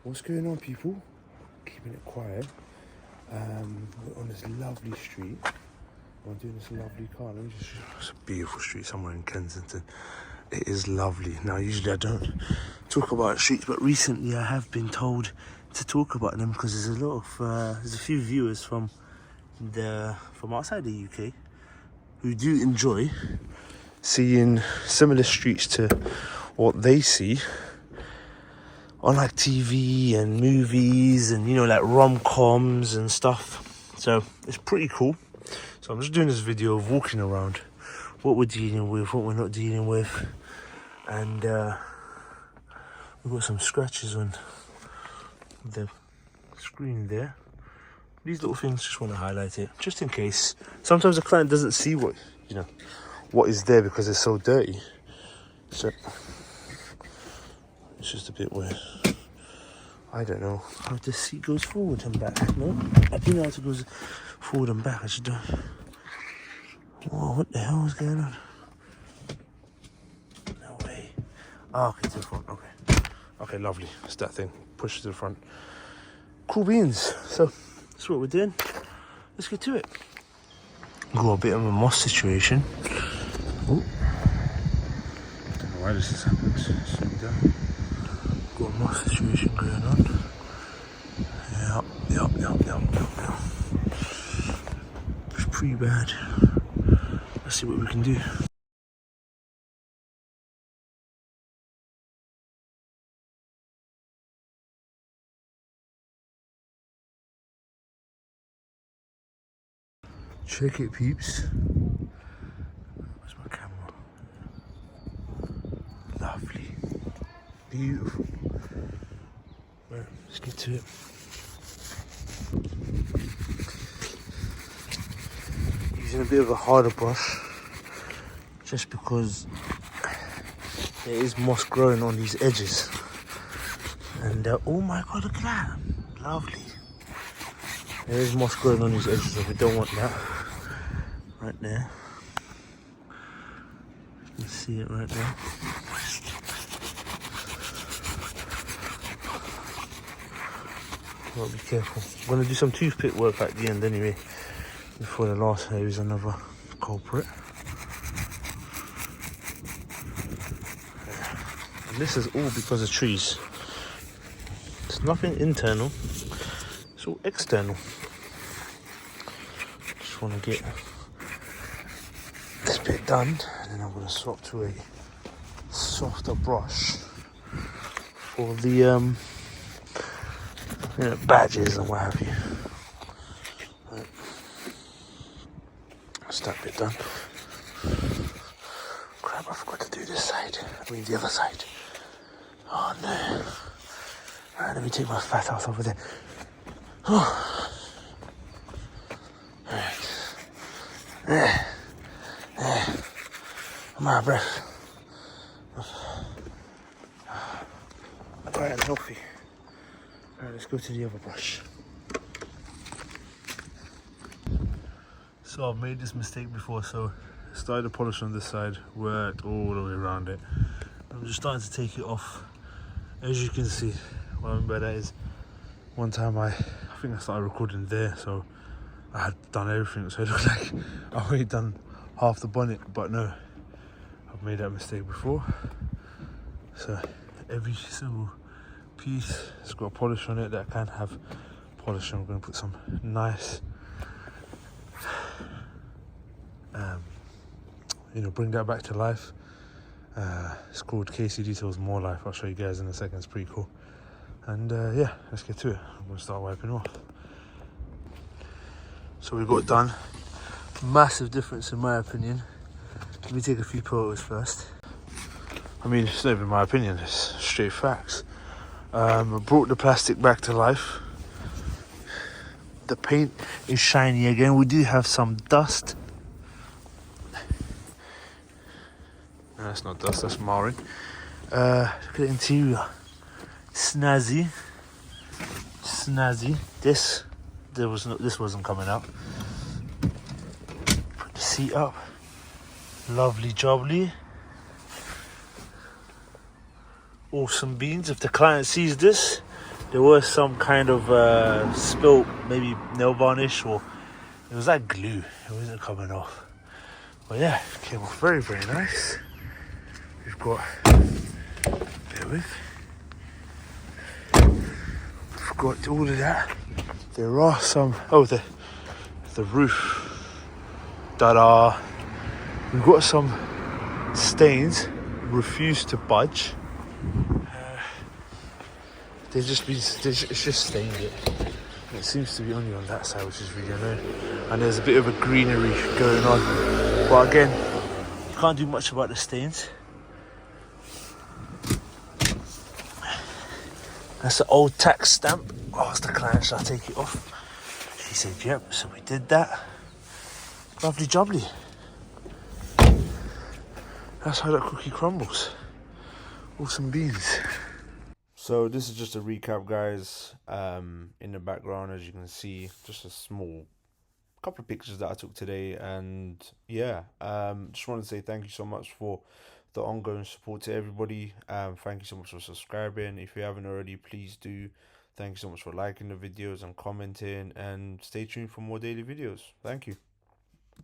What's going on, people? Keeping it quiet. We're on this lovely street. I'm doing this lovely car. Let me just show you. It's a beautiful street somewhere in Kensington. It is lovely. Now, usually I don't talk about streets, but recently I have been told to talk about them because there's a lot of there's a few viewers from outside the UK who do enjoy seeing similar streets to what they see on like TV and movies and, you know, like rom-coms and stuff. So it's pretty cool. So I'm just doing this video of walking around, what we're dealing with, what we're not dealing with. And we've got some scratches on the screen there. These little things, just want to highlight it, just in case. Sometimes the client doesn't see what is there because it's so dirty. So it's just a bit where I don't know how the seat goes forward and back. No, I do know how it goes forward and back. I just don't. Whoa, what the hell is going on? No way. Oh, okay, to the front. Okay, lovely. It's that thing. Push to the front. Cool beans. So that's what we're doing. Let's get to it. Got a bit of a moss situation. Oh, don't know why this has happened. Slow down. Got a moss situation going on. Yep. It's pretty bad. Let's see what we can do. Check it, peeps. Where's my camera? Lovely. Beautiful. Right, let's get to it. Using a bit of a harder brush, just because there is moss growing on these edges. And oh my god, look at that. Lovely. There is moss growing on these edges, so we don't want that. Right there. You can see it right there. Well, be careful. I'm going to do some toothpick work at the end anyway, before the last hair is another culprit. And this is all because of trees. It's nothing internal, it's all external. Just want to get this bit done, and then I'm going to swap to a softer brush for the badges and what have you. Right. That's that bit done. Crap, I forgot to do this side. I mean the other side. Oh no. Alright, let me take my fat ass over there. Oh. Alright. There. I'm out of breath. Alright, I'm healthy. Alright, let's go to the other brush. So I've made this mistake before, so I started the polish on this side, worked all the way around it. I'm just starting to take it off. As you can see, what I mean by that is, one time I think I started recording there, so I had done everything, so it looked like I've already done half the bonnet, but no, I've made that mistake before. So every single piece has got a polish on it that can have polish. I'm going to put some nice, bring that back to life. It's called KC Details More Life. I'll show you guys in a second. It's pretty cool. And yeah, let's get to it. I'm going to start wiping off. So we got it done. Massive difference in my opinion. Let me take a few photos first. I mean, it's not even my opinion, it's straight facts. I brought the plastic back to life. The paint is shiny again. We do have some dust. No, that's not dust, that's marring. Look at the interior. Snazzy. This wasn't coming out. Put the seat up. Lovely jubbly. Awesome beans. If the client sees this, there was some kind of spilt, maybe nail varnish, or it was like glue. It wasn't coming off. But yeah, it came off very, very nice. We've got, bear with, we've got all of that. There are some, oh, the roof that are, we've got some stains, refuse to budge. It's just stained it. And it seems to be only on that side, which is really annoying. And there's a bit of a greenery going on. But again, you can't do much about the stains. That's the old tax stamp. Oh, it's the client, shall I take it off? She said, yep, so we did that. Lovely jubbly. That's how that cookie crumbles. Awesome beans. So this is just a recap, guys. In the background, as you can see, just a small couple of pictures that I took today. And yeah, just want to say thank you so much for the ongoing support to everybody. Thank you so much for subscribing. If you haven't already, please do. Thank you so much for liking the videos and commenting, and stay tuned for more daily videos. Thank you.